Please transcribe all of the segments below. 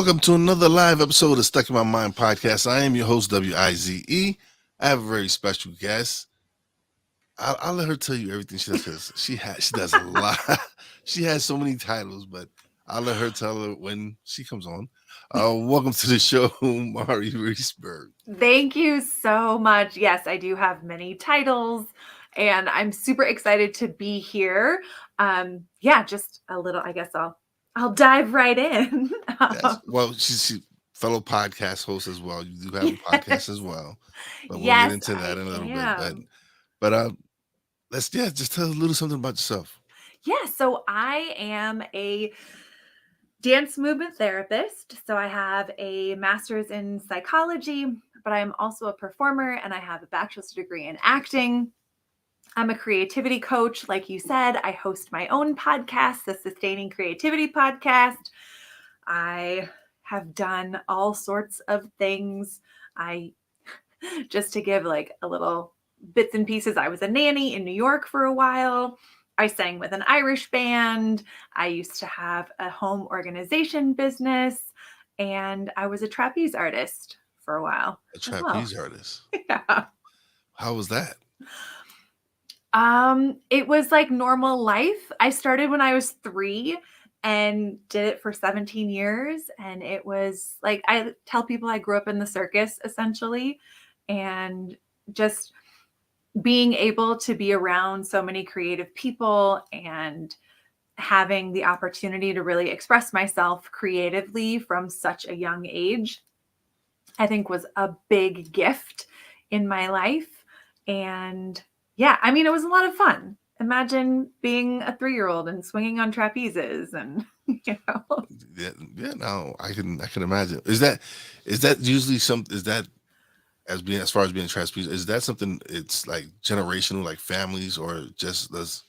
Welcome to another live episode of Stuck in My Mind podcast. I am your host, WIZE. I have a very special guest. I'll let her tell you everything she does because she does a lot. She has so many titles, but I'll let her tell her when she comes on. Welcome to the show, Mari Reisberg. Thank you so much. Yes, I do have many titles, and I'm super excited to be here. Just a little. I guess I'll dive right in. Yes. Well, she's fellow podcast host as well. You do have a podcast as well, but we'll get Yes, into that I in a little bit. am. But just tell a little something about yourself. Yeah, so I am a dance movement therapist. So I have a master's in psychology, but I'm also a performer and I have a bachelor's degree in acting. I'm a creativity coach. Like you said, I host my own podcast, the Sustaining Creativity Podcast. I have done all sorts of things. Just to give like a little bits and pieces, I was a nanny in New York for a while. I sang with an Irish band. I used to have a home organization business, and I was a trapeze artist for a while. A trapeze artist. Yeah. How was that? It was like normal life. I started when I was 3 and did it for 17 years. And it was like, I tell people I grew up in the circus essentially. And just being able to be around so many creative people and having the opportunity to really express myself creatively from such a young age, I think was a big gift in my life. And yeah, I mean, it was a lot of fun. Imagine being a 3-year-old and swinging on trapezes and, No, I can imagine. Is that usually as far as being a trapeze, is that something it's like generational, like families, or just does?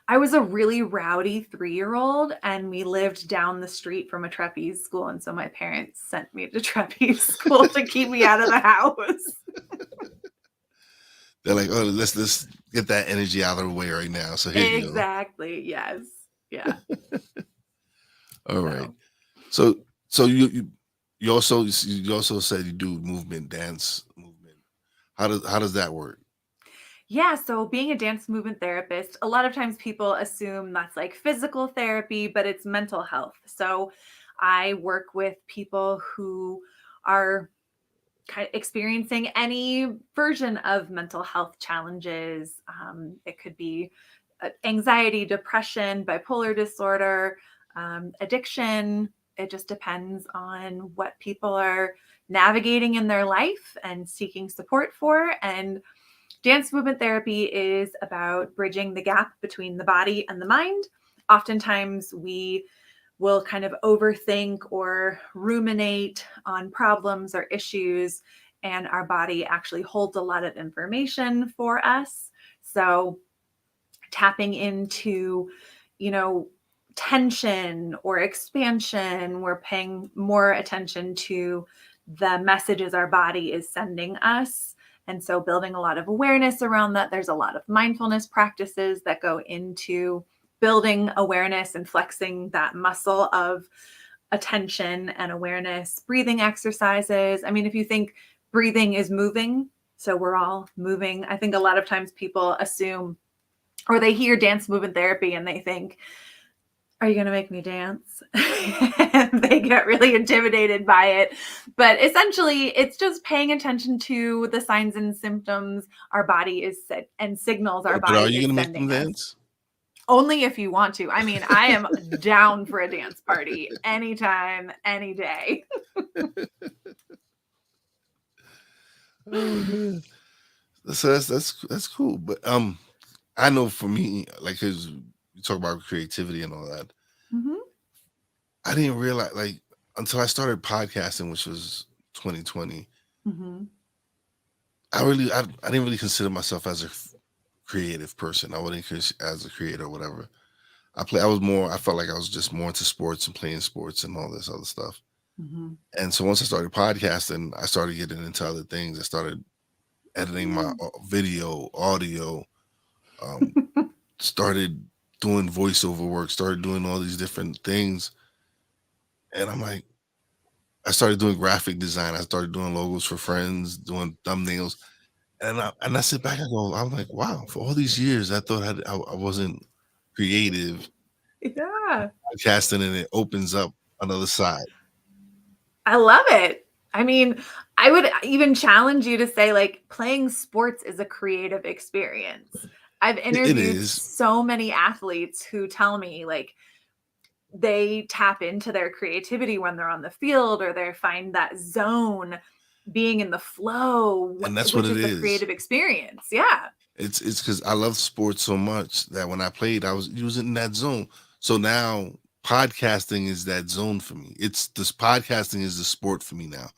I was a really rowdy 3-year-old and we lived down the street from a trapeze school. And so my parents sent me to trapeze school to keep me out of the house. They're like, oh, let's get that energy out of the way right now. So here you go. Exactly. Yes. Yeah. All right. So you also said you do dance movement. How does that work? Yeah, so being a dance movement therapist, a lot of times people assume that's like physical therapy, but it's mental health. So I work with people who are kind of experiencing any version of mental health challenges. It could be anxiety, depression, bipolar disorder, addiction. It just depends on what people are navigating in their life and seeking support for. And dance movement therapy is about bridging the gap between the body and the mind. Oftentimes, we will kind of overthink or ruminate on problems or issues, and our body actually holds a lot of information for us. So, tapping into, tension or expansion, we're paying more attention to the messages our body is sending us. And so building a lot of awareness around that. There's a lot of mindfulness practices that go into building awareness and flexing that muscle of attention and awareness, breathing exercises. I mean, if you think breathing is moving, so we're all moving. I think a lot of times people assume, or they hear dance movement therapy and they think, are you going to make me dance? And they get really intimidated by it. But essentially, it's just paying attention to the signs and symptoms our body is and signals our body is sending us. But are you going to make them dance? Only if you want to. I mean, I am down for a dance party anytime, any day. So that's cool. But I know for me, like, cause you talk about creativity and all that. Mm-hmm. I didn't realize, like, until I started podcasting, which was 2020. Mm-hmm. I didn't really consider myself as a creative person. I wouldn't as a creator or whatever. I felt like I was just more into sports and playing sports and all this other stuff. Mm-hmm. And so once I started podcasting, I started getting into other things. I started editing my video, audio, started doing voiceover work, started doing all these different things. And I'm like, I started doing graphic design. I started doing logos for friends, doing thumbnails. And I sit back and go, I'm like, wow, for all these years, I thought I wasn't creative. Yeah. Podcasting, and it opens up another side. I love it. I mean, I would even challenge you to say, like, playing sports is a creative experience. I've It interviewed is. so many athletes who tell me, like, they tap into their creativity when they're on the field, or they find that zone being in the flow, And that's what which it is a is. creative experience. Yeah. It's because I love sports so much that when I played, I was using that zone. So now podcasting is that zone for me. It's this podcasting is the sport for me now.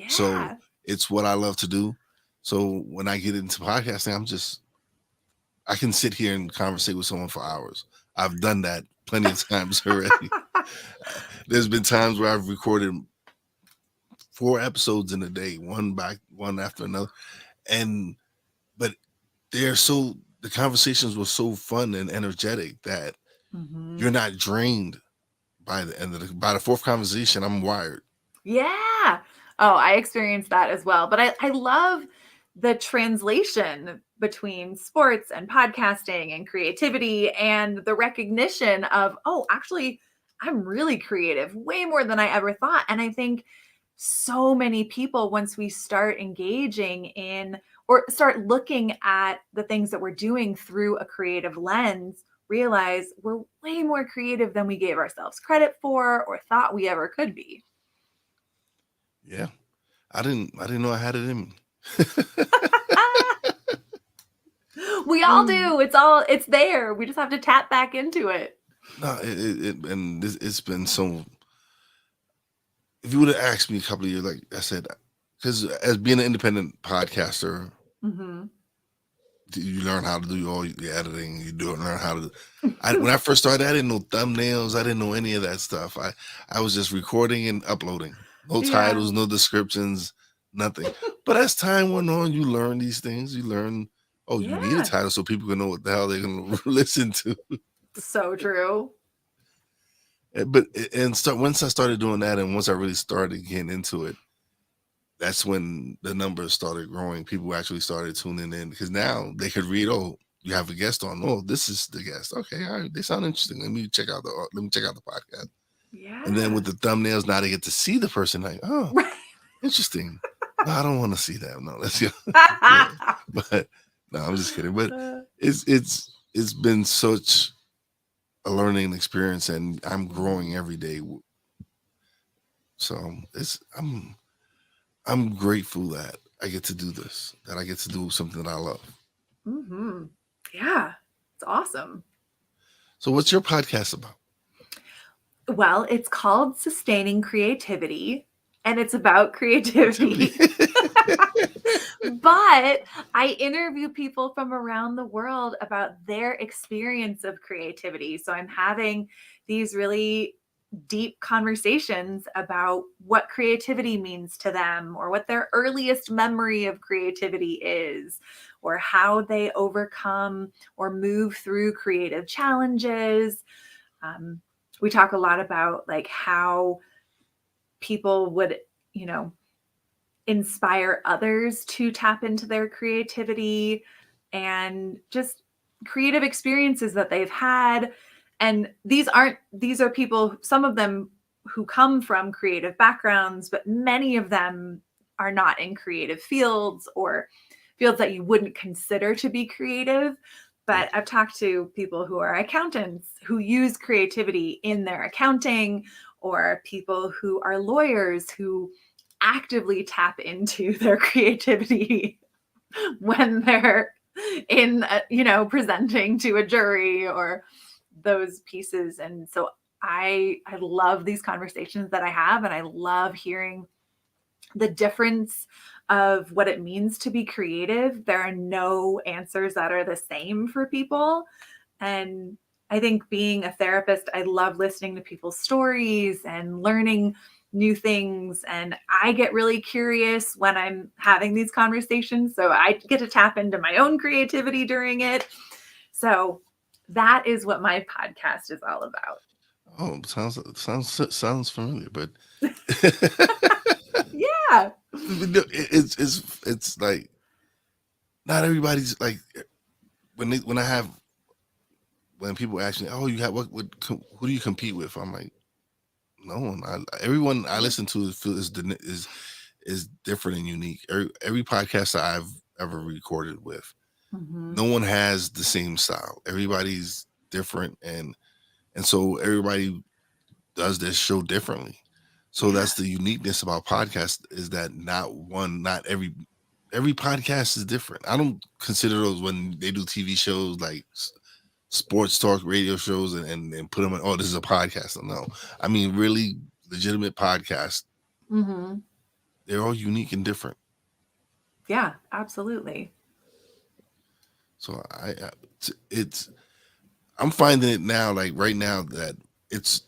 So Yeah. it's what I love to do. So when I get into podcasting, I can sit here and conversate with someone for hours. I've done that plenty of times already. There's been times where I've recorded 4 episodes in a day, one after another. And but the conversations were so fun and energetic that Mhm. you're not drained by the end of by the fourth conversation. I'm wired. Yeah. Oh, I experienced that as well. But I love the translation between sports and podcasting and creativity, and the recognition of, oh, actually, I'm really creative, way more than I ever thought. And I think so many people, once we start engaging in or start looking at the things that we're doing through a creative lens, realize we're way more creative than we gave ourselves credit for or thought we ever could be. Yeah, I didn't know I had it in me. We all do. It's there. We just have to tap back into it. No, it's been so. If you would have asked me a couple of years, like I said, because as being an independent podcaster, Mhm. you learn how to do all the editing. You do learn how to. When I first started, I didn't know thumbnails. I didn't know any of that stuff. I was just recording and uploading. No Yeah. titles, no descriptions, nothing. But as time went on, you learn these things. You learn. Oh, you need a Yeah. title so people can know what the hell they're gonna listen to. So true. Once I started doing that, and once I really started getting into it, that's when the numbers started growing. People actually started tuning in because now they could read. Oh, you have a guest on. Oh, this is the guest. Okay, all right, they sound interesting. Let me check out the podcast. And then Yeah. with the thumbnails, now they get to see the person. Like, oh, Right. interesting. No, I don't want to see that. No, let's go. Yeah, but no, I'm just kidding. But it's been such a learning experience, and I'm growing every day. So I'm grateful that I get to do this, that I get to do something that I love. Mm-hmm. Yeah. It's awesome. So what's your podcast about? Well, it's called Sustaining Creativity, and it's about Creativity. creativity. But I interview people from around the world about their experience of creativity. So I'm having these really deep conversations about what creativity means to them, or what their earliest memory of creativity is, or how they overcome or move through creative challenges. Um, we talk a lot about, like, how people would, you know, inspire others to tap into their creativity, and just creative experiences that they've had. And these are people, some of them who come from creative backgrounds, but many of them are not in creative fields, or fields that you wouldn't consider to be creative. Yeah. But I've talked to people who are accountants who use creativity in their accounting, or people who are lawyers who actively tap into their creativity when they're in presenting to a jury, or those pieces. And so I love these conversations that I have, and I love hearing the difference of what it means to be creative. There are no answers that are the same for people. And I think, being a therapist, I love listening to people's stories and learning new things. And I get really curious when I'm having these conversations. So I get to tap into my own creativity during it. So that is what my podcast is all about. Oh, sounds familiar, but Yeah. no, it's like not everybody's like when I have when people ask me, oh, you have who do you compete with? I'm like, no one. Everyone I Yeah. listen to is different and unique. Every podcast that I've ever recorded with, Hmm. no one has the same style. Everybody's different, and so everybody does this show differently. So Yeah. that's the uniqueness about podcasts is that not every podcast is different. I don't consider those when they do TV shows like sports talk radio shows and put them in, oh, this is a podcast. No, I mean really legitimate podcasts. Hmm. They're all unique and different. Yeah, absolutely. So it's I'm finding it now, like right now, that it's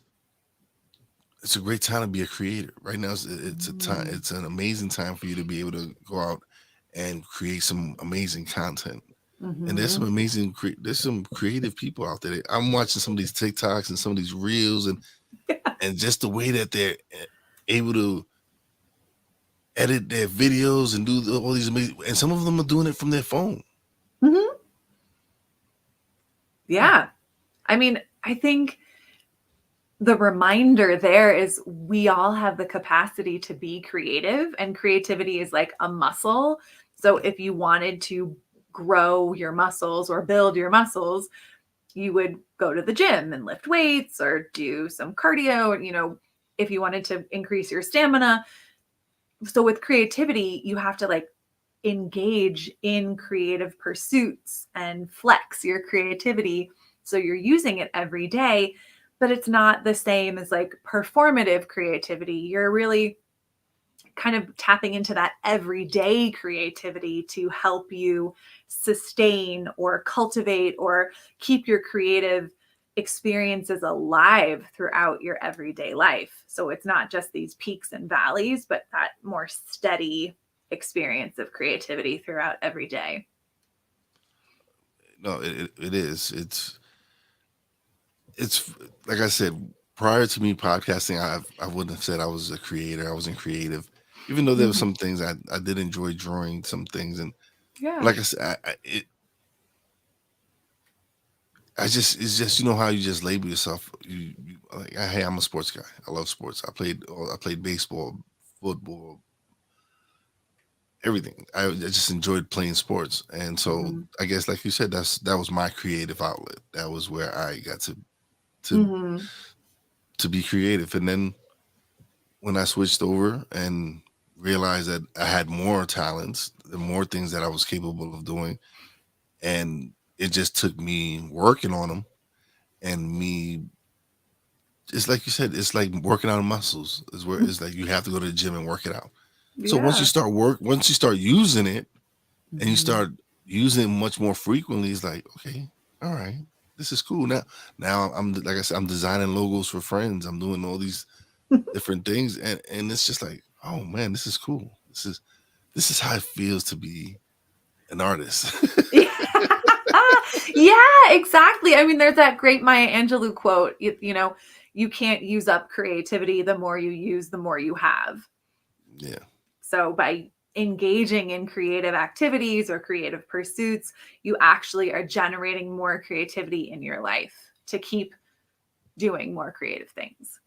it's a great time to be a creator. Right now, it's a time. Mm-hmm. It's an amazing time for you to be able to go out and create some amazing content. And there's Mm-hmm. some there's some creative people out there. I'm watching some of these TikToks and some of these reels, and just the way that they're able to edit their videos and do all these amazing. And some of them are doing it from their phone. Hmm. Yeah. I mean, I think the reminder there is we all have the capacity to be creative, and creativity is like a muscle. So Yeah. if you wanted to grow your muscles or build your muscles, you would go to the gym and lift weights or do some cardio, if you wanted to increase your stamina. So with creativity, you have to like engage in creative pursuits and flex your creativity. So you're using it every day, but it's not the same as like performative creativity. You're really kind of tapping into that everyday creativity to help you sustain or cultivate or keep your creative experiences alive throughout your everyday life. So it's not just these peaks and valleys, but that more steady experience of creativity throughout every day. No, it is. It's like I said, prior to me podcasting, I wouldn't have said I was a creator. I wasn't creative, even though there were Mhm. some things I did enjoy drawing some things, and Yeah. like I said, I just it's just how you just label yourself. You like, hey, I'm a sports guy. I love sports. I played baseball, football, everything. I just enjoyed playing sports, and so Mhm. I guess like you said, that was my creative outlet. That was where I got to Mhm. to be creative, and then when I switched over and realized that I had more talents, the more things that I was capable of doing, and it just took me working on them and me. It's like you said, it's like working out muscles. Is where it's like you have to go to the gym and work it out. So Yeah. once you start using it, and you Mhm. start using it much more frequently, it's like, okay, all right, this is cool. Now I'm like I said, I'm designing logos for friends. I'm doing all these different things, and it's just like, oh man, this is cool. This is how it feels to be an artist. Yeah. Yeah, exactly. I mean, there's that great Maya Angelou quote, you can't use up creativity. The more you use, the more you have. Yeah. So by engaging in creative activities or creative pursuits, you actually are generating more creativity in your life to keep doing more creative things.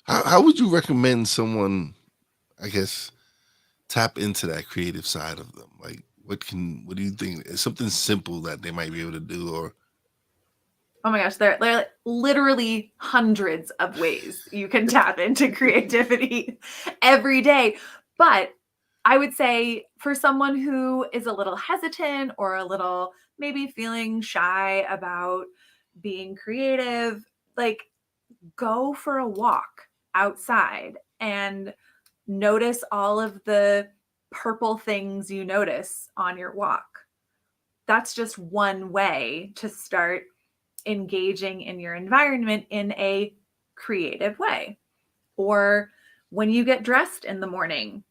How would you recommend someone, I guess, tap into that creative side of them? Like, what do you think is something simple that they might be able to do? Or Oh my gosh, there are literally hundreds of ways you can tap into creativity every day. But I would say for someone who is a little hesitant or a little maybe feeling shy about being creative, like go for a walk outside and notice all of the purple things you notice on your walk. That's just one way to start engaging in your environment in a creative way. Or when you get dressed in the morning,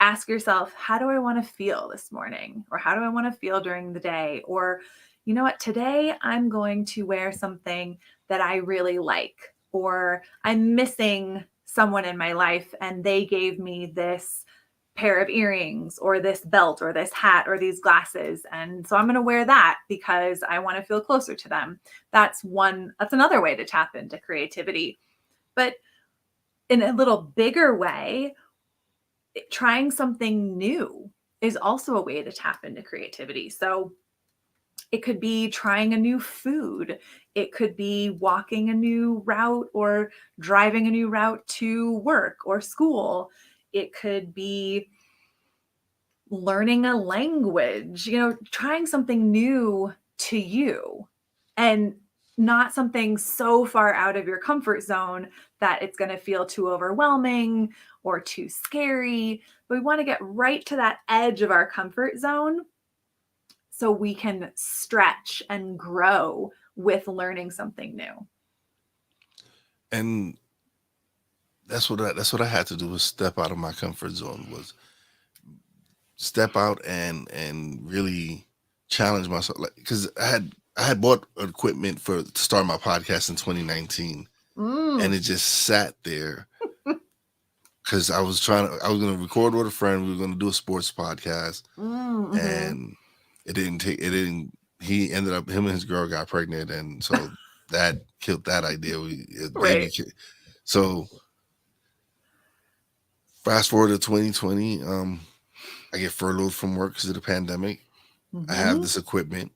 ask yourself, how do I want to feel this morning? Or how do I want to feel during the day? Or, you know what, today I'm going to wear something that I really like, or I'm missing someone in my life and they gave me this pair of earrings or this belt or this hat or these glasses, and so I'm going to wear that because I want to feel closer to them. That's another way to tap into creativity. But in a little bigger way, trying something new is also a way to tap into creativity. So it could be trying a new food. It could be walking a new route or driving a new route to work or school. It could be learning a language, trying something new to you, and not something so far out of your comfort zone that it's going to feel too overwhelming or too scary. But we want to get right to that edge of our comfort zone so we can stretch and grow with learning something new. And that's what I had to do, was step out of my comfort zone, was step out and really challenge myself, like, because I had bought equipment to start my podcast in 2019, and Mm. it just sat there because I was going to record with a friend. We were going to do a sports podcast, Mm-hmm. and he ended up, him and his girl got pregnant, and so that killed that idea. Baby Right. kid. So fast forward to 2020, I get furloughed from work because of the pandemic. I have Mm-hmm. this equipment.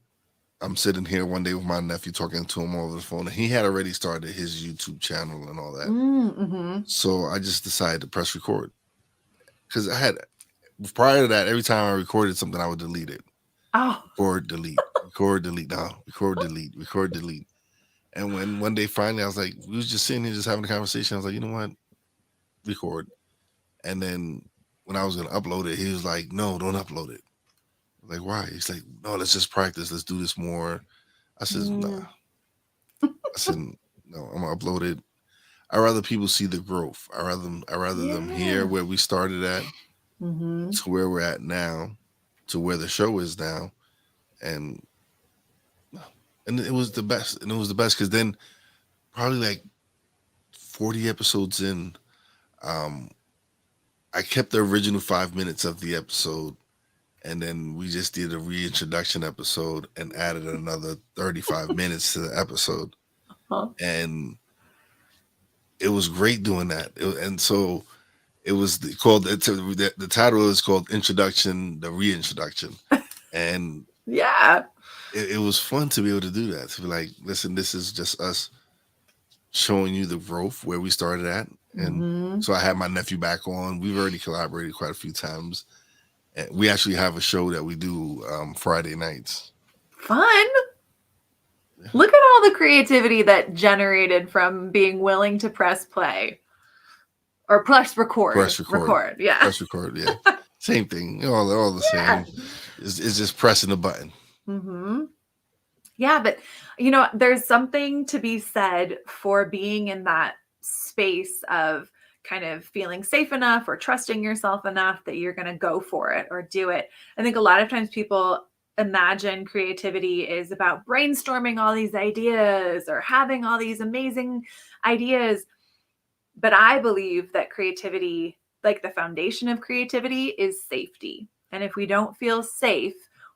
I'm sitting here one day with my nephew, talking to him over the phone, and he had already started his YouTube channel and all that. Mm-hmm. So I just decided to press record, because prior to that, every time I recorded something, I would delete it. Oh. Record, delete, record, delete, no, record, delete, record, delete. And when one day finally, I was like, we was just sitting here just having a conversation. I was like, you know what, record. And then when I was gonna upload it, he was like, no, don't upload it. I was like, why? He's like, no, let's just practice. Let's do this more. I said, nah. Mm. I said, no, I'm gonna upload it. I rather people see the growth. I rather them hear Yeah. where we started at Mm-hmm. to where we're at now, to where the show is now, and it was the best. And it was the best because then, probably like 40 episodes in, um, I kept the original 5 minutes of the episode, and then we just did a reintroduction episode and added another 35 minutes to the episode, Huh. and it was great doing that. And so it was called, the title is called Introduction, the Reintroduction, and Yeah. it was fun to be able to do that, to be like, listen, this is just us showing you the growth where we started at. And Mm-hmm. so I had my nephew back on. We've already collaborated quite a few times, and we actually have a show that we do Friday nights. Fun. Yeah. Look at all the creativity that generated from being willing to press play or press record. Press record, Record. Yeah. press record, yeah, same thing, all the Yeah. same. It's just pressing the button. Mm-hmm. Yeah, but there's something to be said for being in that space of kind of feeling safe enough or trusting yourself enough that you're going to go for it or do it. I think a lot of times people imagine creativity is about brainstorming all these ideas or having all these amazing ideas. But I believe that creativity, like the foundation of creativity, is safety. And if we don't feel safe,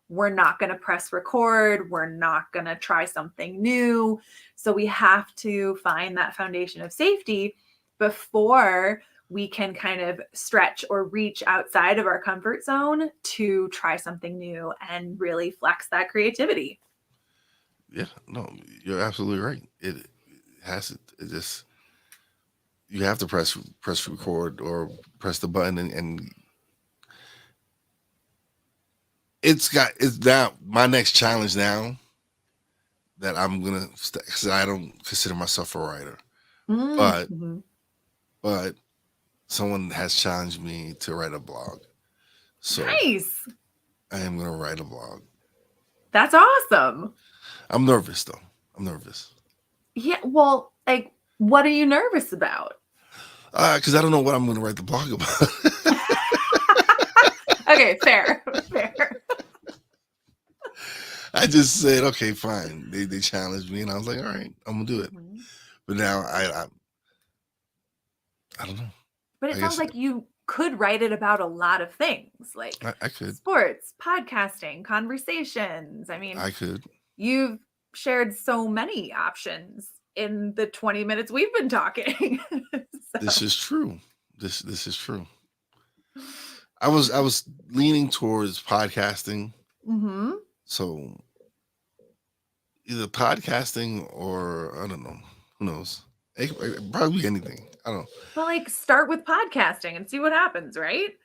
we're not going to press record. We're not going to try something new. So we have to find that foundation of safety before we can kind of stretch or reach outside of our comfort zone to try something new and really flex that creativity. Yeah, no, you're absolutely right. It has it just, you have to press record or press the button, and it's now my next challenge now, that I'm gonna, because I don't consider myself a writer, but Mm-hmm. but someone has challenged me to write a blog, so Nice. I am gonna write a blog. That's awesome. I'm nervous though. I'm nervous Yeah. Well, like, what are you nervous about? because I don't know what I'm gonna write the blog about. Okay, fair, fair. I just said, okay, fine. They challenged me, and I was like, all right, I'm gonna do it. Mhm. But now I don't know. But it I sounds guess like you could write it about a lot of things, like I could. sports, podcasting, conversations. I mean, I could. you've shared so many options in the 20 minutes we've been talking. This So, is true. This is true. I was leaning towards podcasting, mhm. so either podcasting or I don't know. Who knows? Probably anything. I don't know. But like start with podcasting and see what happens, right?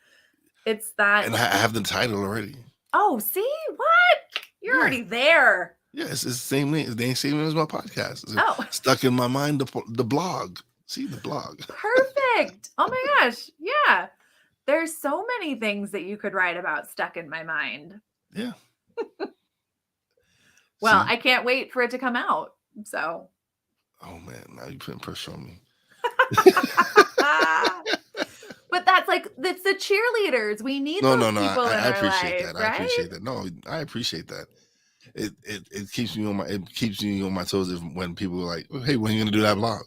It's that. And I have the title already. Oh, see? What? You're Yeah. already there. Yeah, it's the same name. It's the same name as my podcast. Oh, It's stuck in my mind. The blog. See the blog. perfect. Oh my gosh. Yeah. There's so many things that you could write about stuck in my mind. Yeah. Well, See. I can't wait for it to come out. So, Oh man, now you putting pressure on me. but that's like that's the cheerleaders. We need No, those no, no. people in I our appreciate life, that. I right? appreciate that. No, I appreciate that. It keeps me on my toes when people are like, hey, when are you gonna do that blog?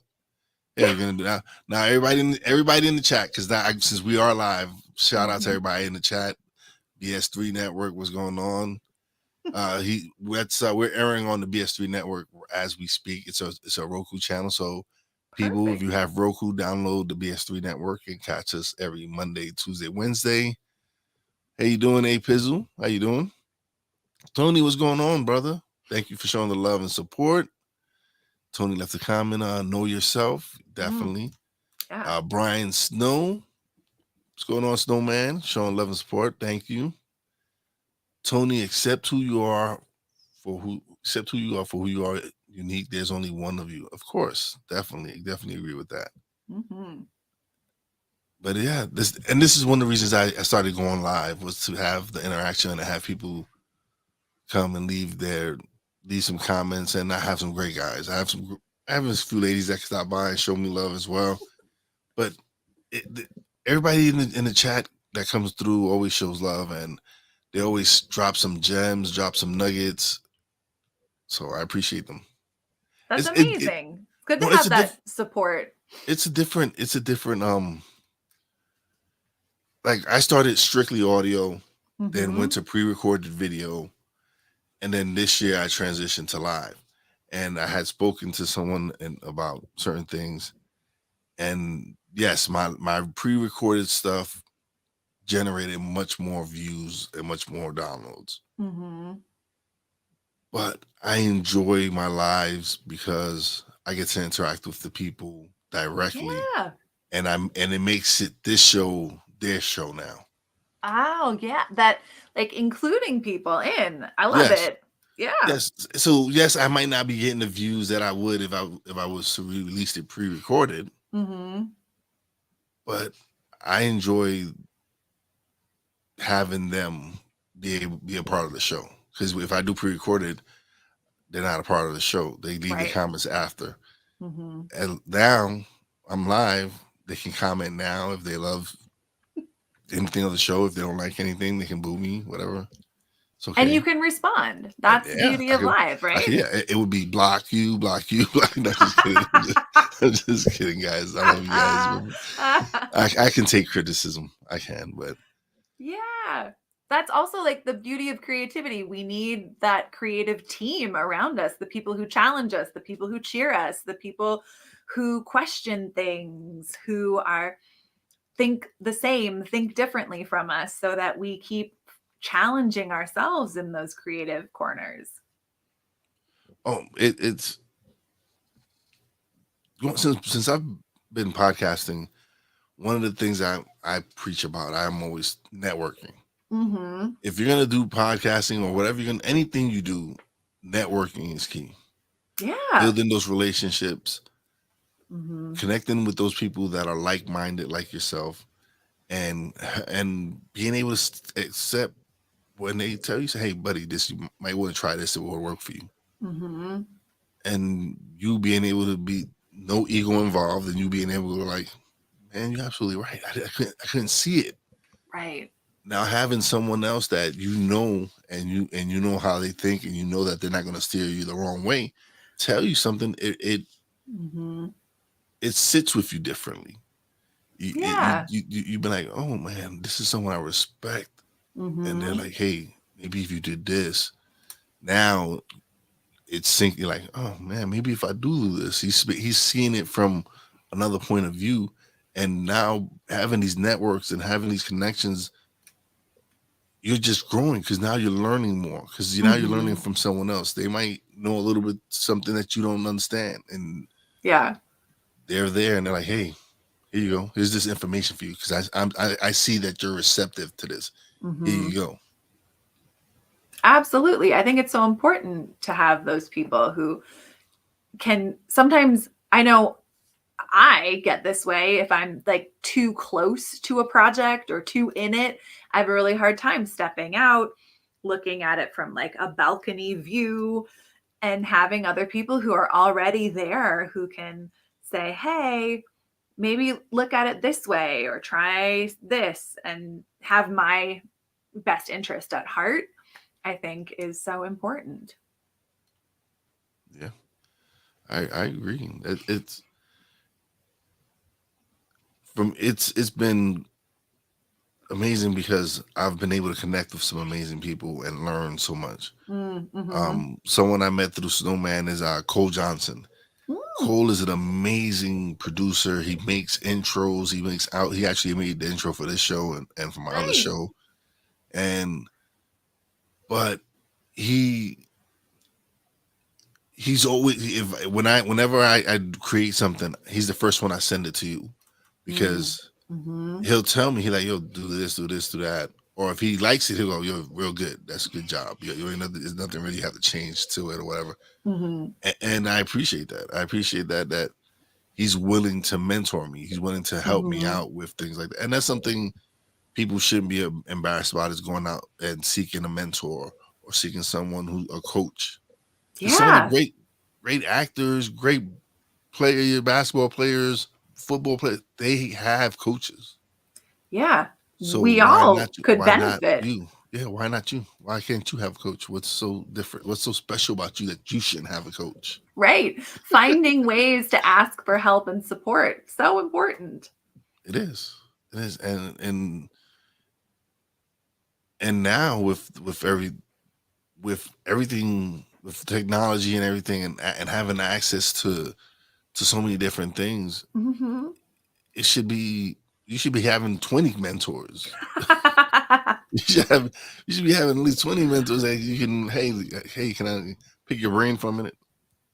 Yeah, you're gonna do that. Now everybody in the chat, because now since we are live, shout out to Mhm. everybody in the chat. BS3 network, what's going on? We're airing on the BS3 network as we speak. It's a Roku channel. So people, if Perfect. you have Roku, download the BS3 network and catch us every Monday, Tuesday, Wednesday. How you doing, A Pizzle? How you doing? Tony, what's going on, brother? Thank you for showing the love and support. Tony left a comment on Know Yourself. Mm, Definitely. yeah. Brian Snow. What's going on, Snowman? Showing love and support. Thank you. Tony, accept who you are for who you are unique. There's only one of you. Of course. Definitely agree with that. Hmm. But yeah, this is one of the reasons I started going live, was to have the interaction and to have people come and leave some comments, and I have some great guys. I have a few ladies that stop by and show me love as well. But everybody in the chat that comes through always shows love, and they always drop some gems, drop some nuggets. So I appreciate them. That's It's it amazing. It's good to no, have that support. it's a different like I started strictly audio, then went Hmm. to pre-recorded video, and then this year I transitioned to live. And I had spoken to someone about certain things, and yes, my pre-recorded stuff generated much more views and much more downloads. Hmm. But I enjoy my lives because I get to interact with the people directly, Yeah. and it makes it this show their show now. Oh, yeah. That like including people in. I love Yes, it. Yeah. yes. So yes, I might not be getting the views that I would if I was to release it pre-recorded, Hmm. but I enjoy having them be a part of the show, because if I do pre-recorded, they're not a part of the show. They leave the Right. comments after. Hmm. And now I'm live. They can comment now if they love anything on the show. If they don't like anything, they can boo me, whatever. It's And you okay. can respond. And That's the yeah, beauty of live, I right? could, yeah, it would be block you, block you, block. No, just kidding. I'm just kidding, guys. I love you guys. I can take criticism. I can, but Yeah. That's also like the beauty of creativity. We need that creative team around us, the people who challenge us, the people who cheer us, the people who question things, who are think the same, think differently from us so that we keep challenging ourselves in those creative corners. it's since I've been podcasting. One of the things I preach about, I'm always networking. Mm-hmm. If you're gonna do podcasting or whatever anything you do, networking is key. Yeah. Building those relationships, Mm-hmm. connecting with those people that are like-minded like yourself, and being able to accept when they tell you, say, hey buddy, this, you might want to try this, it will work for you. Mm-hmm. And you being able to be no ego involved, and you being able to like, man, you're absolutely right. I couldn't see it. Right. now having someone else that and you know how they think, and you know that they're not going to steer you the wrong way, tell you something, Mhm. it sits with you differently. Yeah. You be like, oh man, this is someone I respect, and they're Mhm. like, hey, maybe if you did this, now it's sinking. You're like, oh man, maybe if I do this, he's seeing it from another point of view, and now having these networks and having these connections, you're just growing because now you're learning more because now you're learning Mhm. from someone else. They might know a little bit something that you don't understand, and Yeah. they're there and they're like, hey, here you go. Here's this information for you because I see that you're receptive to this. Here you Mhm. go. Absolutely. I think it's so important to have those people who can sometimes I know I get this way if I'm like too close to a project or too in it. I have a really hard time stepping out, looking at it from like a balcony view, and having other people who are already there who can say, hey, maybe look at it this way or try this and have my best interest at heart, I think is so important. Yeah, I agree. It's it's been amazing because I've been able to connect with some amazing people and learn so much. Mm-hmm. Someone I met through Snowman is Cole Johnson. Mm, Cole is an amazing producer. He makes intros. He actually made the intro for this show and for my other nice. show. And but he he's always if whenever I create something, he's the first one I send it to you Mm, because mm-hmm. he'll tell me, he like, yo, do this, do this, do that. Or if he likes it, he'll go, yo, real good. That's a good job. You ain't nothing, there's nothing really you have to change to it or whatever. Mm-hmm. And I appreciate that. I appreciate that he's willing to mentor me. He's willing to help me Mm-hmm. out with things like that. And that's something people shouldn't be embarrassed about, is going out and seeking a mentor or seeking someone who a coach. Because some of the Yeah. great actors, great basketball players, football players, they have coaches. Yeah. So We all could why not benefit. you? Yeah, why not you? Why can't you have a coach? What's so different? What's so special about you that you shouldn't have a coach? Right. Finding ways to ask for help and support. So important. It is. It is. And now with everything, with technology and everything, and having access to so many different things, Mm-hmm. it should be you should be having 20 mentors. You should have you should be having at least 20 mentors that you can, hey, can I pick your brain for a minute?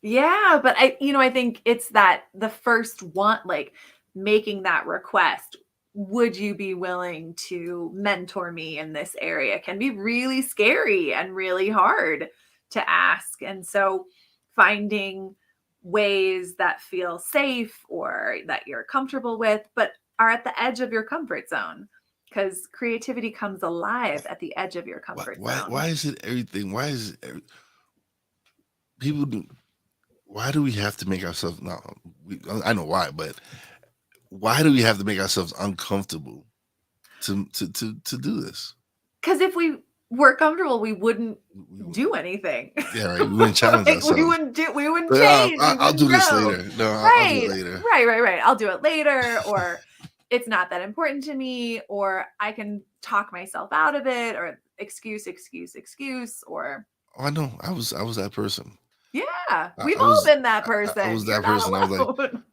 Yeah, but I think it's that the first one, like making that request, would you be willing to mentor me in this area, can be really scary and really hard to ask. And so finding ways that feel safe or that you're comfortable with, but are at the edge of your comfort zone, because creativity comes alive at the edge of your comfort zone. Why is it everything? Why is it people do? Why do we have to make ourselves? No, I know why, but why do we have to make ourselves uncomfortable to do this? Because if we were comfortable, we wouldn't We do anything. Yeah, right. We wouldn't challenge Like ourselves. we wouldn't But change, we I'll wouldn't do this grow. later. No, I'll do it Right. later. Right. I'll do it later, or it's not that important to me, or I can talk myself out of it, or excuse, or Oh, I know. I was that person. yeah, we've I all was been that I person. was You're that person. I was not like, alone.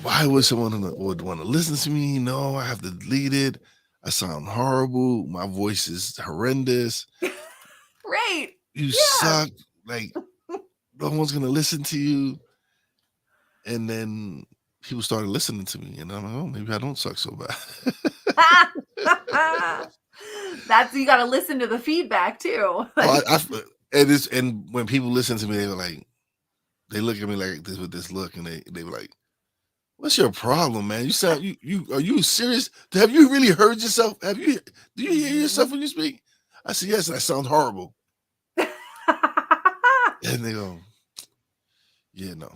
why would someone would want to listen to me? No, I have to delete it. I sound horrible. My voice is horrendous. Right. You Yeah. suck. Like, no one's gonna listen to you. And then people started listening to me, and I'm like, oh, maybe I don't suck so bad. That's, you got to listen to the feedback too. Oh, Like, and when people listen to me, they were like, they look at me like this with this look, and they were like, "What's your problem, man? You sound you are you serious? Have you really heard yourself? Do you hear yourself mhm. when you speak?" I said, "Yes, I sound horrible." And they go, "Yeah, no,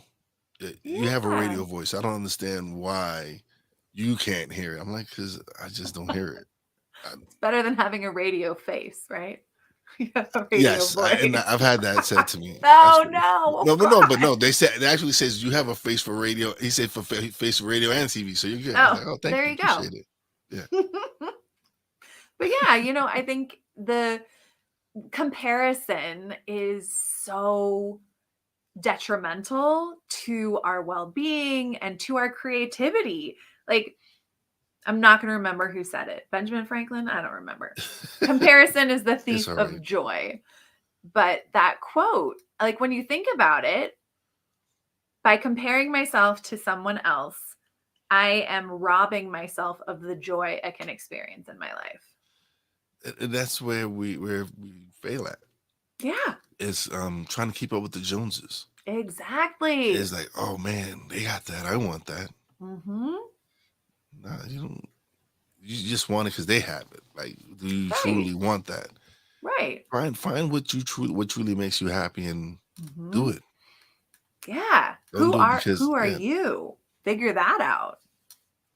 you have a Yeah. radio voice. I don't understand why you can't hear it." I'm like, "Cause I just don't hear it." It's better than having a radio face, right? You have a radio Yes, and voice. I've had that said to me. Oh Absolutely. no! No, Oh but no, but God! no. They said it actually says you have a face for radio. He said for face for radio and TV, so you're good. I was Oh, like, oh, thank there you, you go. appreciate it. Yeah, But yeah, I think the comparison is so detrimental to our well-being and to our creativity. Like, I'm not going to remember who said it. Benjamin Franklin? I don't remember. Comparison is the it's thief all of right. joy. But that quote, like when you think about it, by comparing myself to someone else, I am robbing myself of the joy I can experience in my life. And that's where we fail at. Yeah, Is trying to keep up with the Joneses. exactly. It's like, oh man, they got that. I want that. Mm-hmm. Nah, you don't. You just want it because they have it. Like, do you Right. truly want that? Right. Find what truly makes you happy and Mm-hmm. do it. Yeah. Don't do it because who are yeah. you? Figure that out.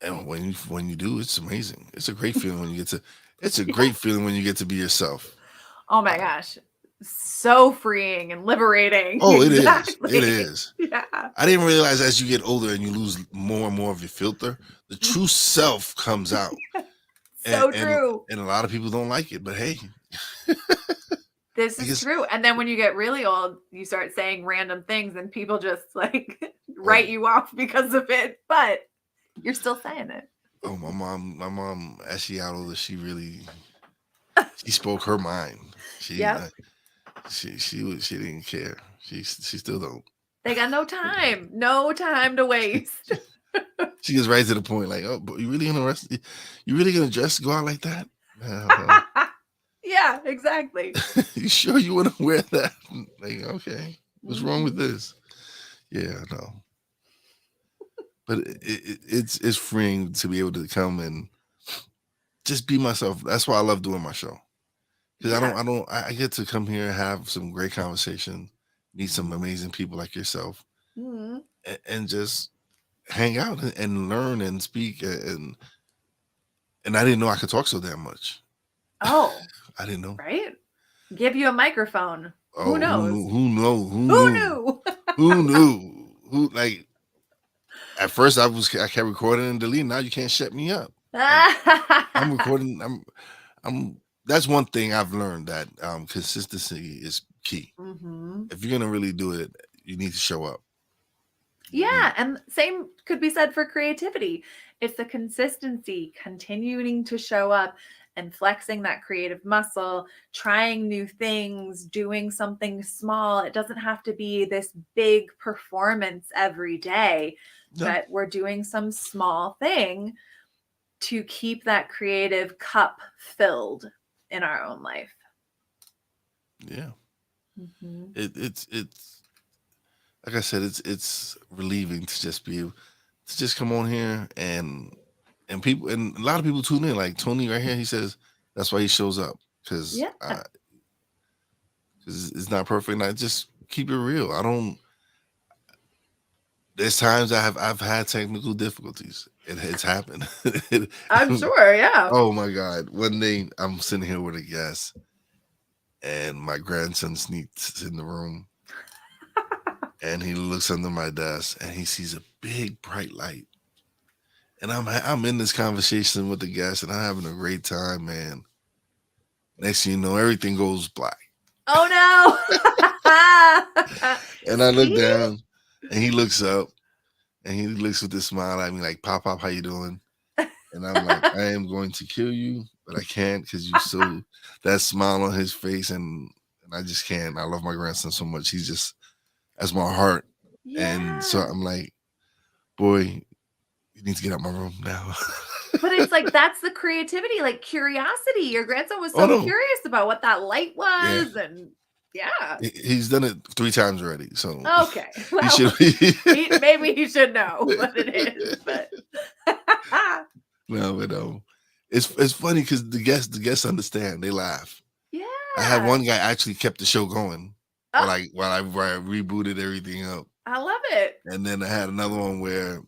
And when you do, it's amazing. It's a great feeling when you get to. It's a great feeling when you get to be yourself. Oh my gosh. So freeing and liberating. Oh, it Exactly. is. It is. Yeah. I didn't realize as you get older and you lose more and more of your filter, the true self comes out. So and true. a lot of people don't like it, but hey, This I is guess true. And then when you get really old, you start saying random things and people just like write you off because of it, but you're still saying it. oh my mom as she got older, she spoke her mind. She Yep. she didn't care. She still don't. They got no time to waste. She gets right to the point, like, oh, but you really interested? You really gonna just go out like that? Yeah, exactly. You sure you want to wear that? Like, okay, what's wrong with Mhm. this? Yeah, no. But it's freeing to be able to come and just be myself. That's why I love doing my show, because Yeah. I get to come here and have some great conversation, meet some Mhm. amazing people like yourself, Mhm. and just hang out and learn and speak and I didn't know I could talk so damn much. Oh, I didn't know. right? Give you a microphone. Who Oh, who knows? knew? Who know? Who Who knew? knew? Who knew? Who like? At first, I kept recording and deleting. Now you can't shut me up. I'm recording. I'm. That's one thing I've learned, that consistency is key. Mhm. If you're gonna really do it, you need to show up. Yeah, and same could be said for creativity. It's the consistency, continuing to show up and flexing that creative muscle, trying new things, doing something small. It doesn't have to be this big performance every day, No. but we're doing some small thing to keep that creative cup filled in our own life. Yeah. Mhm. It's like I said, it's relieving to just be able to just come on here and people, and a lot of people tune in. Like Tony right here, he says that's why he shows up, because Yeah. it's not perfect. And I just keep it real. I don't. There's times I've had technical difficulties. It's happened. I'm sure, yeah. Oh my God! One day I'm sitting here with a guest, and my grandson sneaks in the room, and he looks under my desk, and he sees a big bright light. And I'm in this conversation with the guest, and I'm having a great time, man. Next thing you know, everything goes black. Oh no. And I look See? down, and he looks up, and he looks with a smile at me, like, "Pop, how you doing?" And I'm like, "I am going to kill you, but I can't, because you so that smile on his face, and I just can't. I love my grandson so much. He's just that's my heart." And so Yeah. I'm like, "Boy, you need to get out my room now." But it's like that's the creativity, like curiosity. Your grandson was Oh so no, curious about what that light yeah. was, and yeah. He's done it 3 times already, so Okay. he should Well, be. maybe he should know what it is, but No, but it's funny because the guests understand. They laugh. I had yeah. one guy actually kept the show going Oh, while I rebooted everything up, I love it. and then I had another one where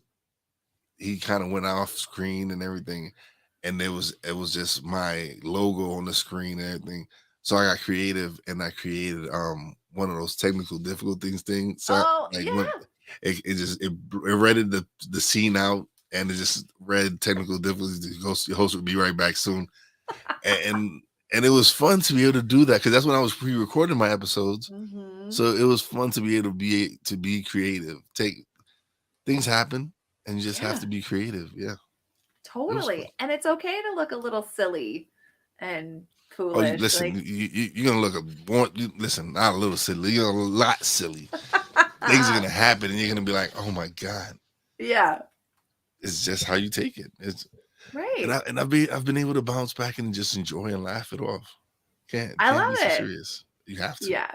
he kind of went off screen and everything, and it was just my logo on the screen and everything. So I got creative and I created one of those technical difficulties things. So Oh, like yeah. when it read the scene out, and it just read technical difficulties. The host will be right back soon. And and it was fun to be able to do that, because that's when I was pre-recording my episodes. Mhm. So it was fun to be able to be creative. Take things happen, and you just have Yeah, to be creative. Yeah, it was fun. totally. And it's okay to look a little silly and Oh, foolish. listen, Like, you're gonna look listen, not a little silly. You're a lot silly. Things are gonna happen, and you're gonna be like, "Oh my god!" yeah, It's just how you take it. It's right. I've been able to bounce back and just enjoy and laugh it off. I Can't be love so it. serious. You have to. Yeah.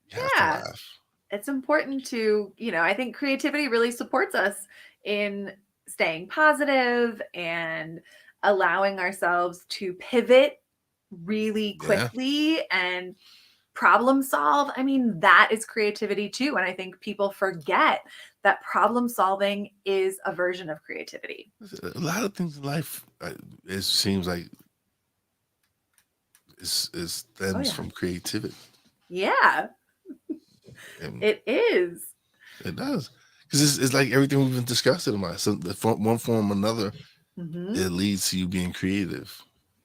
You have to Yeah. laugh. It's important to, I think creativity really supports us in staying positive and allowing ourselves to pivot really Yeah. quickly and problem solve. I mean, that is creativity too. And I think people forget that problem solving is a version of creativity. A lot of things in life, it seems like it Oh, stems yeah. from creativity, Yeah, and it is. it does, because it's like everything we've been discussing about. So one form or another, Hmm. it leads to you being creative.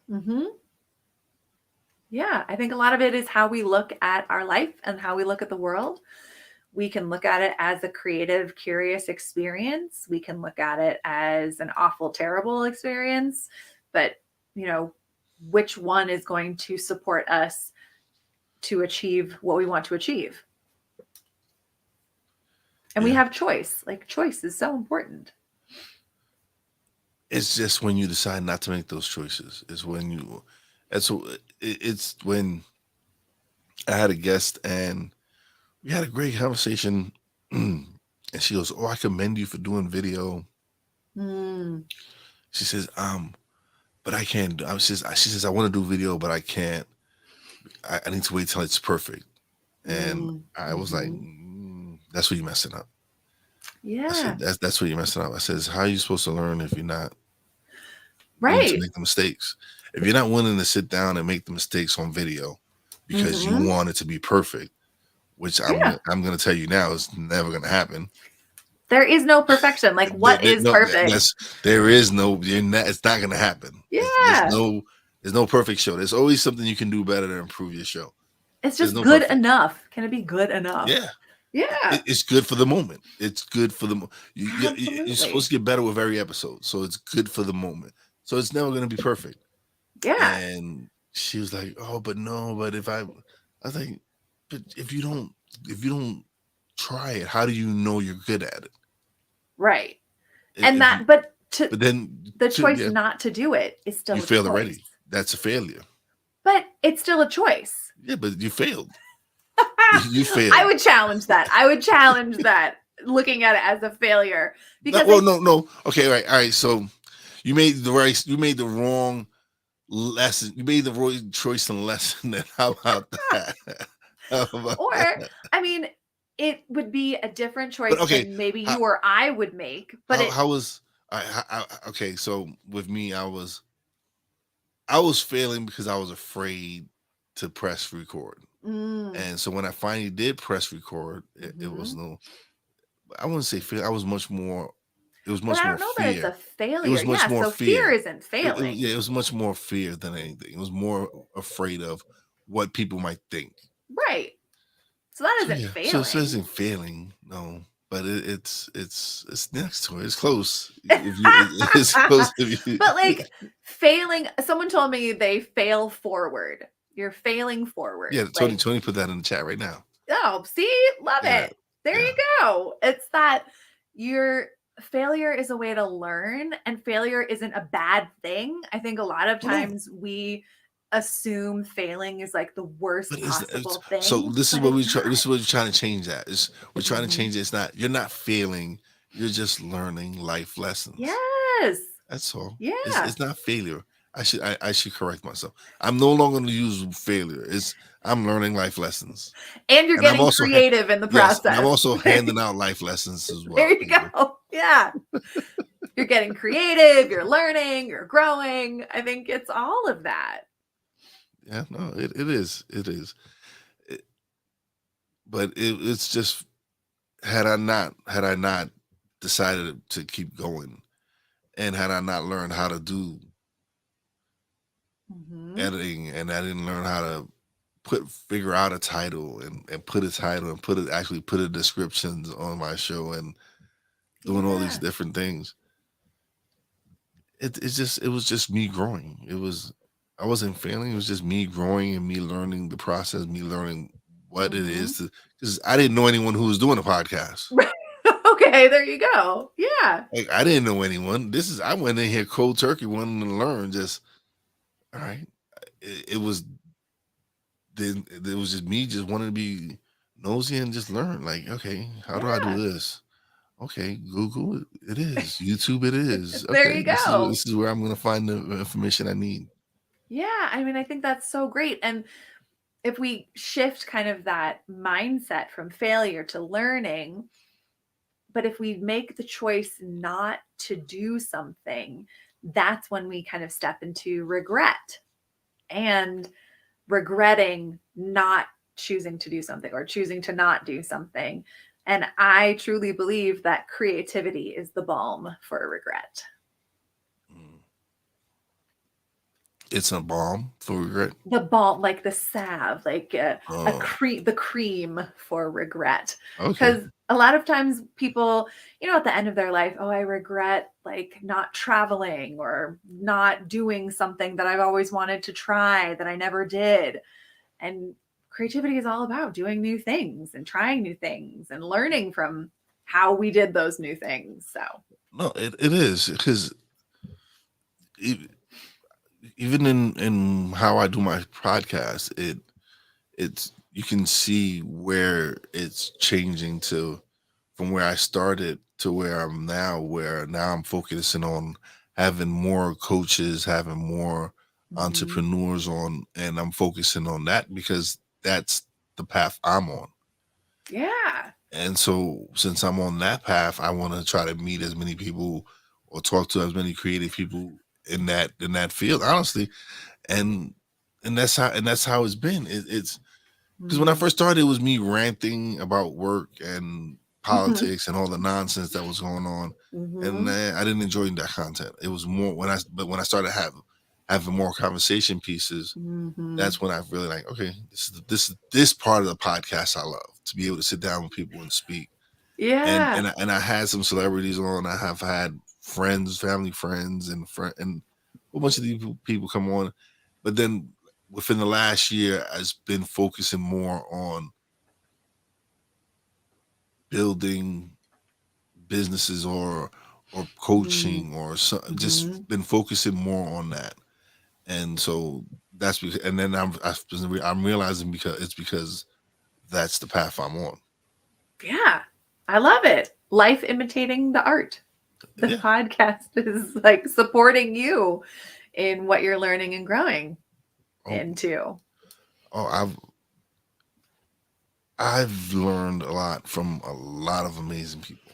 Hmm. Yeah, I think a lot of it is how we look at our life and how we look at the world. We can look at it as a creative, curious experience. We can look at it as an awful, terrible experience. But, you know, which one is going to support us to achieve what we want to achieve? And we Yeah, have choice. Like, choice is so important. it's just when you decide not to make those choices. Is when you. It's when I had a guest and we had a great conversation, and she goes, "Oh, I commend you for doing video." Mm, She says, but I can't. She says, I want to do video, but I can't. I need to wait till it's perfect. And mm, I was like, hmm. that's where you're messing up. I Yeah, said, that's where you're messing up. I says, how are you supposed to learn if you're not willing to right. make the mistakes? If you're not willing to sit down and make the mistakes on video because you Hmm. want it to be perfect, which Yeah. I'm gonna tell you now is never gonna happen. There is no perfection. Like, what is No, perfect? there is no. It's not gonna happen. Yeah. There's no perfect show. There's always something you can do better to improve your show. It's There's just no good perfect. enough. Can it be good enough? Yeah, Yeah, it's good for the moment. It's good for the you're supposed absolutely. to get better with every episode, so it's good for the moment. So it's never going to be perfect. Yeah, And she was like, "Oh, but no, but if I was like, but if you don't try it, how do you know you're good at it? right. And If you, that, but to but then the choice yeah, not to do it is you still a failed choice. already. That's a failure. But it's still a choice. Yeah, but you failed. You I failed. would challenge that. I would challenge that, looking at it as a failure, No, because well, I no. Okay, all right. So you made the wrong lesson. You made the wrong choice and lesson. Then how about that? How about or that? I mean, it would be a different But choice okay, than maybe how you or I would make, but it how was okay? So with me, I was failing because I was afraid to press record, mm, and so when I finally did press record, it was mhm. no. I wouldn't say fear. I was much more. It was But I much more don't know that it's a fear. It failure. was much Yeah, more so fear fear. isn't failing. Yeah, it was much more fear than anything. It was more afraid of what people might think. Right. So that So isn't yeah, so it failing. isn't failing, no, but it's next to it. It's close. If you it's close. If you, But like, failing, someone told me they fail forward. You're failing yeah, forward. Like, Tony put that in the chat right now. oh, see, love Yeah, it. There yeah. you go. It's that your failure is a way to learn, and failure isn't a bad thing. I think a lot of Oh no, times we assume failing is like the worst but it's possible so thing, this is but what it's we try. This not. is what we're trying to change. That is we're trying to Mhm. change. It's not you're not failing. You're just learning life lessons. Yes. That's all. Yeah. It's not failure. I should correct myself. I'm no longer going to use failure. It's I'm learning life lessons, And you're and I'm getting also creative in the yes, and I'm process. also handing out life lessons as There well, you people. go. Yeah. You're getting creative, you're learning, you're growing. I think it's all of that. Yeah, no, it is. It is. It, but it's just had I not decided to keep going, and had I not learned how to do Hmm. editing, and I didn't learn how to figure out a title, and put a title, and put a descriptions on my show, and doing all these Yeah. different things. It was just me growing. I wasn't failing. It was just me growing and me learning the process, me learning what it Hmm. is to, because I didn't know anyone who was doing a podcast. Okay, there you go. Yeah. Like, I didn't know anyone. I went in here cold turkey, wanting to learn. Just all right. It was then. It was just me, just wanting to be nosy and just learn. Like, okay, how do I do Yeah. this? Okay, Google it. It is YouTube. It is There okay. you go. This is where I'm going to find the information I need. Yeah, I mean, I think that's so great. And if we shift kind of that mindset from failure to learning, but if we make the choice not to do something, that's when we kind of step into regret and regretting not choosing to do something or choosing to not do something. And I truly believe that creativity is the balm for regret. Mm. It's a balm for regret. The balm, like the salve, like a Oh, cream, the cream for regret. okay. Because a lot of times people, at the end of their life, oh, I regret like not traveling or not doing something that I've always wanted to try that I never did. And creativity is all about doing new things and trying new things and learning from how we did those new things. So, No, it is because even in how I do my podcast, it's you can see where it's changing to, from where I started to where I'm now, where now I'm focusing on having more coaches, having more mhm. entrepreneurs on, and I'm focusing on that because that's the path I'm on. Yeah. And so since I'm on that path, I want to try to meet as many people or talk to as many creative people in that field, honestly. And and that's how it's been. It's because when I Mm. first started, it was me ranting about work and Mhm. politics and all the nonsense that was going on, and Mhm. I didn't enjoy that content. It was more when I started having more conversation pieces. Mhm. That's when I really like. Okay, this part of the podcast I love, to be able to sit down with people and speak. And Yeah. and I had some celebrities on. I have had friends, family friends, and a whole bunch of these people come on. But then within the last year, I've been focusing more on building businesses or Mm. coaching or just Mhm. been focusing more on that. And so that's because, and then I'm realizing because that's the path I'm on. Yeah. I love it. Life imitating the art. The Yeah. podcast is like supporting you in what you're learning and growing Oh, into. oh, I've learned a lot from a lot of amazing people.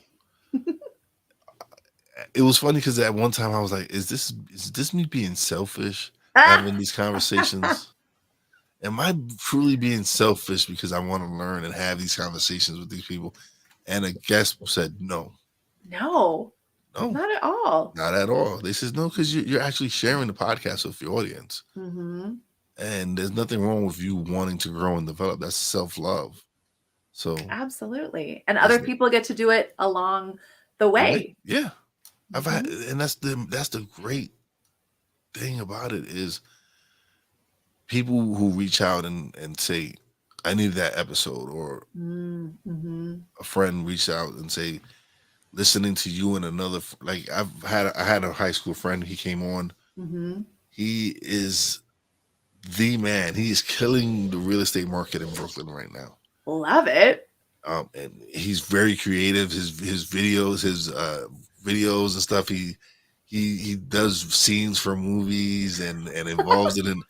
It was funny because at one time I was like, is this me being selfish Ah! having these conversations? Am I truly being selfish because I want to learn and have these conversations with these people? And a guest said, no, No, no, not at all. not at all. They says, no, because you're actually sharing the podcast with your audience. Mhm. And there's nothing wrong with you wanting to grow and develop. That's self love. So Absolutely. And other there's people get to do it along the the way, way. yeah. Mhm. And that's the great thing about it is people who reach out and say, I need that episode, or Mm, mhm. a friend reach out and say, listening to you and another, like I had a high school friend. He came on. Mhm. He is the man. He is killing the real estate market in Brooklyn right now. Love it. And he's very creative. His videos and stuff. He does scenes for movies and involves it in,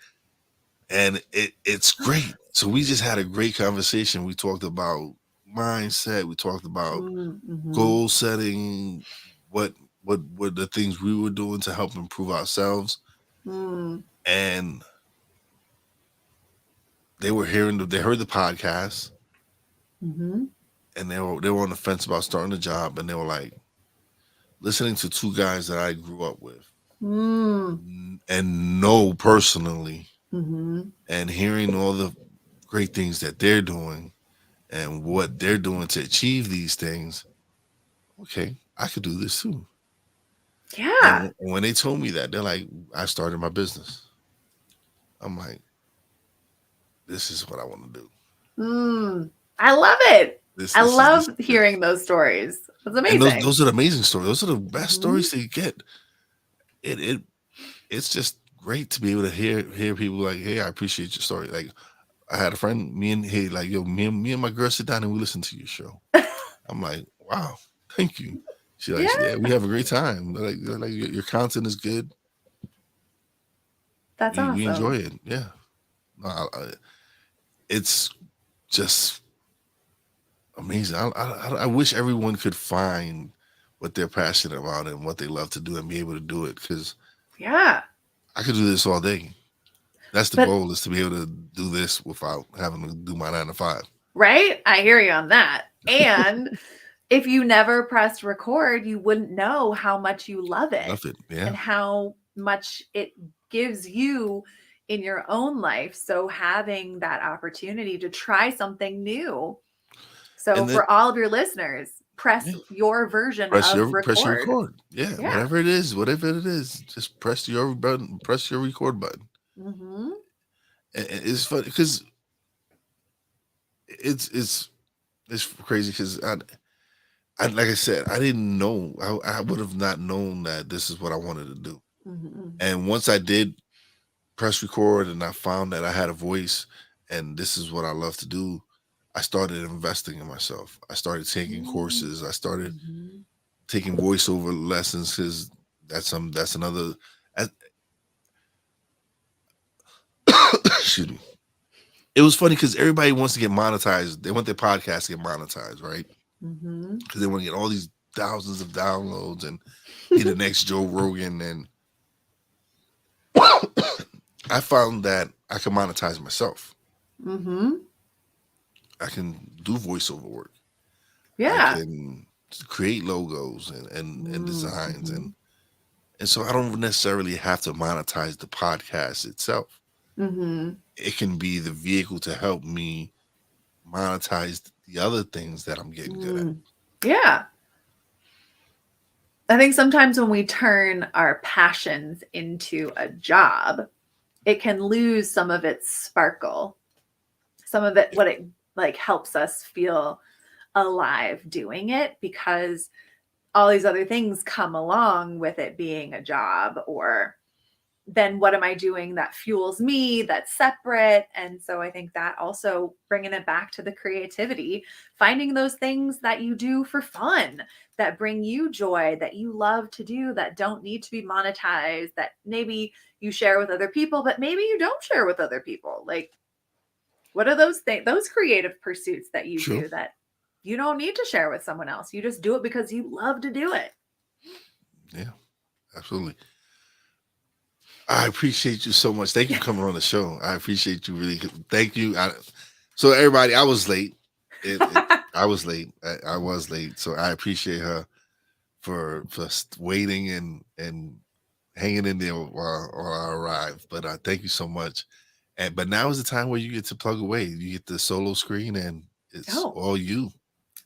and it's great. So we just had a great conversation. We talked about mindset. We talked about Mm, mhm. goal setting, what what the things we were doing to help improve ourselves, Mm. and they heard the podcast, Mm-hmm. and they were on the fence about starting a job, and they were like listening to two guys that I grew up with Mm. and know personally, Mm-hmm. and hearing all the great things that they're doing and what they're doing to achieve these things. Okay, I could do this too. And Yeah. when they told me that, they're like, I started my business. I'm like, this is what I want to do. Mm. I love it. I This love is it. hearing those stories. That's And amazing. those are the amazing stories. Those are the best Mm-hmm. stories to get. It it's just great to be able to hear people like, hey, I appreciate your story. Like I had a friend, like, yo, me and my girl sit down and we listen to your show. I'm like, wow, thank you. She Yeah, like, yeah, we have a great time. They're like your content is good. that's We enjoy awesome. it. Yeah, no, it's just amazing. I wish everyone could find what they're passionate about and what they love to do and be able to do it, because Yeah. I could do this all day. That's the But goal, is to be able to do this without having to do my 9 to 5. right? I hear you on that. And if you never pressed record, you wouldn't know how much you love it Love it. Yeah. and how much it gives you in your own life. So having that opportunity to try something new. So And then for all of your listeners, press yeah, your version of press your record. record. Yeah, Yeah. whatever it is, just press your record button. Mm-hmm. And it's funny because it's it's it's crazy because I like I said, I didn't know. I would have not known that this is what I wanted to do. Mm-hmm. And once I did press record and I found that I had a voice and this is what I love to do, I started investing in myself. I started taking courses. I started Mm-hmm. taking voiceover lessons, because that's another. I- Excuse me. It was funny because everybody wants to get monetized. They want their podcast to get monetized, right? Mm-hmm. Because they want to get all these thousands of downloads and be the next Joe Rogan. And I found that I can monetize myself. Mm-hmm. I can do voiceover work. I Yeah. can create logos and designs, Mm-hmm. and so I don't necessarily have to monetize the podcast itself. Mm-hmm. It can be the vehicle to help me monetize the other things that I'm getting good at. Mm. Yeah. I think sometimes when we turn our passions into a job, it can lose some of its sparkle, some of it, what it like helps us feel alive doing it, because all these other things come along with it being a job. Or then what am I doing that fuels me, that's separate? And so I think that also, bringing it back to the creativity, finding those things that you do for fun, that bring you joy, that you love to do, that don't need to be monetized, that maybe you share with other people, but maybe you don't share with other people. Like, what are those things, those creative pursuits that you True. do that you don't need to share with someone else? You just do it because you love to do it. Yeah, absolutely. I appreciate you so much. Thank you for coming on the show. I appreciate you really. Thank you. So everybody, I was late. I was late. I was late. So I appreciate her for waiting and hanging in there while I arrived. But thank you so much. But now is the time where you get to plug away. You get the solo screen, and it's Oh, all you.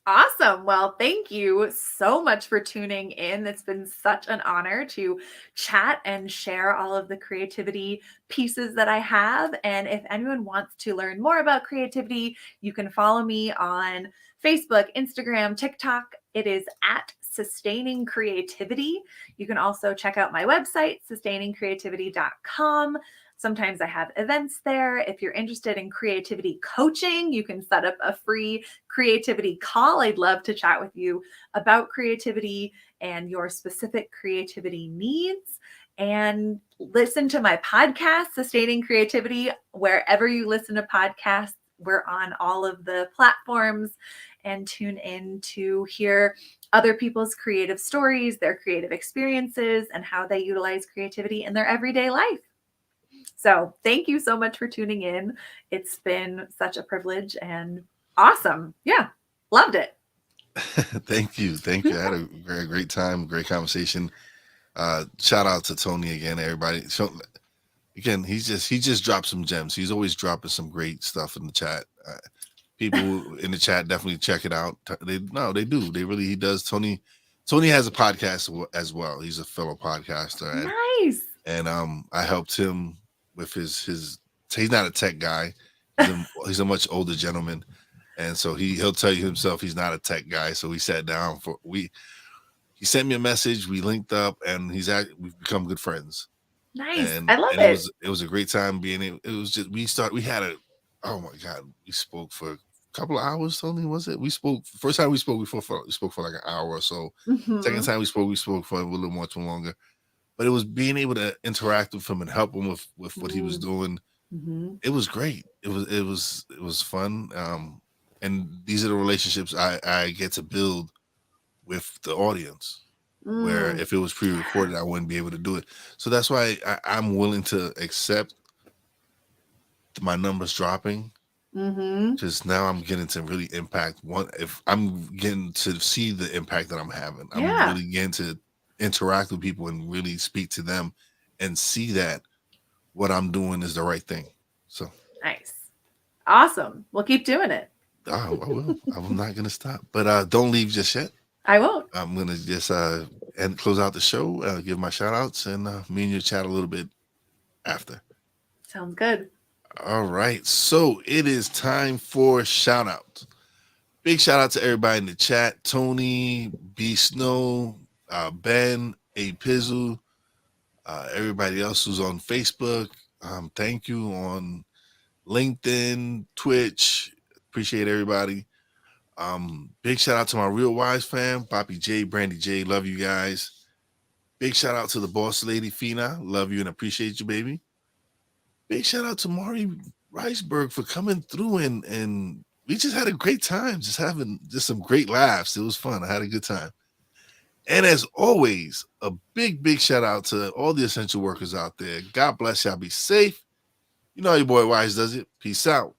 awesome. Well, thank you so much for tuning in. It's been such an honor to chat and share all of the creativity pieces that I have. And if anyone wants to learn more about creativity, you can follow me on Facebook, Instagram, TikTok. It is at Sustaining Creativity. You can also check out my website, sustainingcreativity.com. Sometimes I have events there. If you're interested in creativity coaching, you can set up a free creativity call. I'd love to chat with you about creativity and your specific creativity needs. And listen to my podcast, Sustaining Creativity, wherever you listen to podcasts. We're on all of the platforms, and tune in to hear other people's creative stories, their creative experiences, and how they utilize creativity in their everyday life. So, thank you so much for tuning in. It's been such a privilege and awesome. Yeah, loved it. Thank you. Thank you. I had a great time, great conversation. Shout out to Tony again, everybody. So again, he just dropped some gems. He's always dropping some great stuff in the chat. People in the chat definitely check it out. They do. They really he does. Tony has a podcast as well. He's a fellow podcaster, Nice. and I helped him with his. He's not a tech guy. He's a much older gentleman, and so he'll tell you himself he's not a tech guy. So we sat down for we. He sent me a message. We linked up, and we've become good friends. Nice. And I love it it. was a great time being able. It was just we had a oh my god, we spoke for a couple of hours. Tony, was it? We spoke first time we spoke for like an hour or so. Second Mhm. time we spoke for a little much longer. But it was being able to interact with him and help him with what he was Mm. doing. Mhm. It was great. It was fun. And these are the relationships I get to build with the audience. Where Mm. if it was pre-recorded, I wouldn't be able to do it. So that's why I'm willing to accept my numbers dropping Mhm. because now I'm getting to really impact one. If I'm getting to see the impact that I'm having, I'm Yeah. really getting to interact with people and really speak to them and see that what I'm doing is the right thing. So Nice. Awesome. We'll keep doing it. I will. I'm not gonna stop. But don't leave just yet. I won't. I'm gonna just and close out the show, give my shout outs, and me and you chat a little bit after. Sounds good. All right. So it is time for shout outs. Big shout out to everybody in the chat: Tony, B Snow, Ben, A Pizzle, everybody else who's on Facebook. Thank you on LinkedIn, Twitch. Appreciate everybody. Big shout out to my Real Wise fam, Poppy J, Brandy J. Love you guys. Big shout out to the boss lady, Fina. Love you and appreciate you, baby. Big shout out to Mari Reisberg for coming through and we just had a great time, just having just some great laughs. It was fun. I had a good time. And as always, a big shout out to all the essential workers out there. God bless y'all. Be safe. You know how your boy Wise does it. Peace out.